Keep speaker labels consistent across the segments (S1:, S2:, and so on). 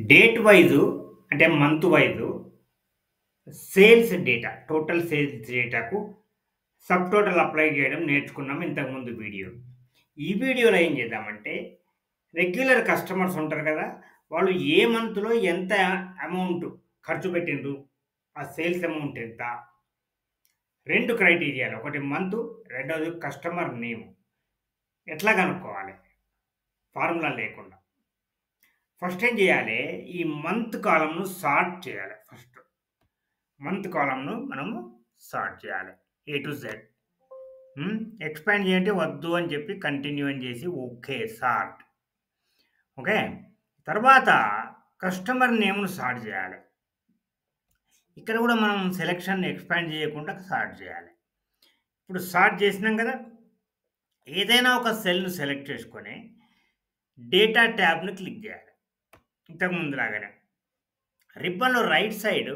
S1: Date wise అంటే month wise sales data, total sales డేటాకు sub total apply చేయడం నేర్చుకున్నాం ఇంతకుముందు వీడియో. ఈ వీడియోలో ఏం చేద్దామంటే, రెగ్యులర్ కస్టమర్స్ ఉంటారు కదా! వాళ్ళు ఏ మంత్‌లో ఎంత అమౌంట్ ఖర్చు పెట్టిండ్రు, ఆ సేల్స్ అమౌంట్ ఎంత? 2 క్రైటీరియాలు. ఒకటి మంతు, రెండోది కస్టమర్ నేమ్. ఎట్లా కనుక్కోవాలి? ఫార్ములా లేకుండా. ఫస్ట్ ఏం చేయాలి? ఈ మంత్ కాలమ్‌ను సార్ట్ చేయాలి ఫస్ట్. మంత్ కాలమ్‌ను మనము సార్ట్ చేయాలి. A to Z. ఎక్స్‌పాండ్ చేయంటే వద్దు అని చెప్పి కంటిన్యూ అని చేసి ఓకే సార్ట్. ఓకే. తర్వాత కస్టమర్ నేమ్‌ను సార్ట్ చేయాలి. ఇక్కడ కూడా మనం సెలక్షన్ ఎక్స్‌పాండ్ చేయకుండా సార్ట్ చేయాలి. ఇప్పుడు సార్ట్ చేసినాం కదా! ఏదైనా ఒక సెల్‌ను సెలెక్ట్ చేసుకొని డేటా ట్యాబ్‌ని క్లిక్ చేయాలి. ఇంతకు ముందులాగానే. రిబ్బన్‌లో రైట్ సైడ్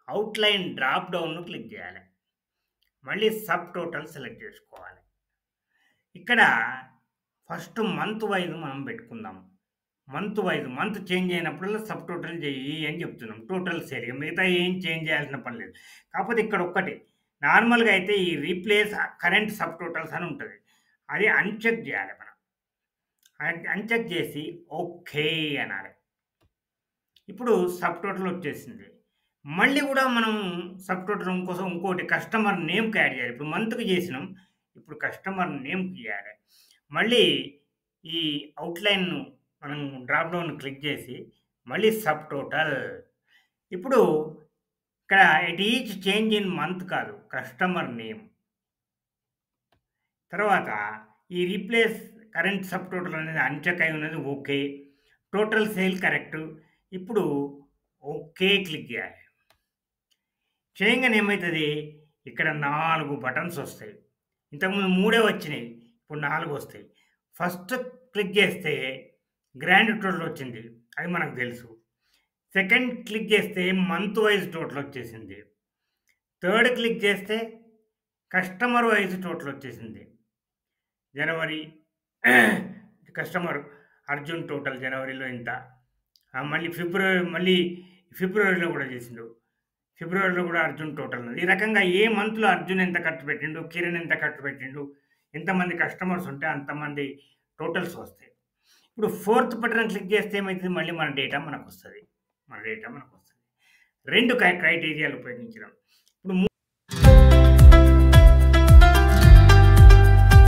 S1: అవుట్‌లైన్ డ్రాప్ డౌన్‌ను క్లిక్ చేయాలి. మళ్ళీ సబ్ టోటల్ సెలెక్ట్ చేసుకోవాలి. ఇక్కడ ఫస్ట్ మంత్ వైజ్ మనం పెట్టుకుందాం. మంత్ చేంజ్ అయినప్పుడల్లా సబ్ టోటల్ చెయ్యి అని చెప్తున్నాం. Total sale. మిగతా ఏం చేంజ్ చేయాల్సిన పని లేదు. కాకపోతే ఇక్కడ ఒక్కటి నార్మల్‌గా అయితే ఈ రీప్లేస్ కరెంట్ సబ్ టోటల్స్ అని ఉంటది. అది అన్‌చెక్ చేయాలి మనం. అన్‌చెక్ చేసి ఓకే అనాలి. ఇప్పుడు సబ్ టోటల్ వచ్చేసింది. మళ్ళీ కూడా మనం సబ్ టోటల్ కోసం ఇంకోటి కస్టమర్ నేమ్‌కి యాడ్ చేయాలి. ఇప్పుడు మంత్‌కి చేసినాం. ఇప్పుడు కస్టమర్ నేమ్‌కి చేయాలి. మళ్ళీ ఈ అవుట్‌లైన్‌ను మనం డ్రాప్ డౌన్ క్లిక్ చేసి మళ్ళీ సబ్ టోటల్. ఇప్పుడు ఇక్కడ at each change in month కాదు, కస్టమర్ నేమ్. తర్వాత ఈ రీప్లేస్ కరెంట్ సబ్ టోటల్ అనేది అన్‌చెక్ అయి ఉన్నది ఓకే. Total sale correct. ఇప్పుడు ఓకే క్లిక్ చేయాలి. చేయంగానే ఏమైతది? ఇక్కడ 4 బటన్స్ వస్తాయి. ఇంతకుముందు 3 వచ్చినాయి. ఇప్పుడు 4 వస్తాయి. ఫస్ట్ క్లిక్ చేస్తే గ్రాండ్ టోటల్ వచ్చింది. అది మనకు తెలుసు. సెకండ్ క్లిక్ చేస్తే మంత్ వైస్ టోటల్ వచ్చేసింది. థర్డ్ క్లిక్ చేస్తే కస్టమర్ వైస్ టోటల్ వచ్చేసింది. జనవరి కస్టమర్ అర్జున్ టోటల్ జనవరిలో ఇంత. మళ్ళీ ఫిబ్రవరిలో కూడా చేసిండు. ఫిబ్రవరిలో కూడా అర్జున్ టోటల్ ఉన్నది. ఈ రకంగా ఏ మంత్‌లో అర్జున్ ఎంత ఖర్చు పెట్టిండు, కిరణ్ ఎంత ఖర్చు పెట్టిండు, ఎంతమంది కస్టమర్స్ ఉంటే అంతమంది టోటల్స్ వస్తాయి. ఇప్పుడు ఫోర్త్ బటన్ క్లిక్ చేస్తే ఏమైతది? మళ్ళీ మన డేటా మనకొస్తది. 2 క్రైటీరియాలు ఉపయోగించడం.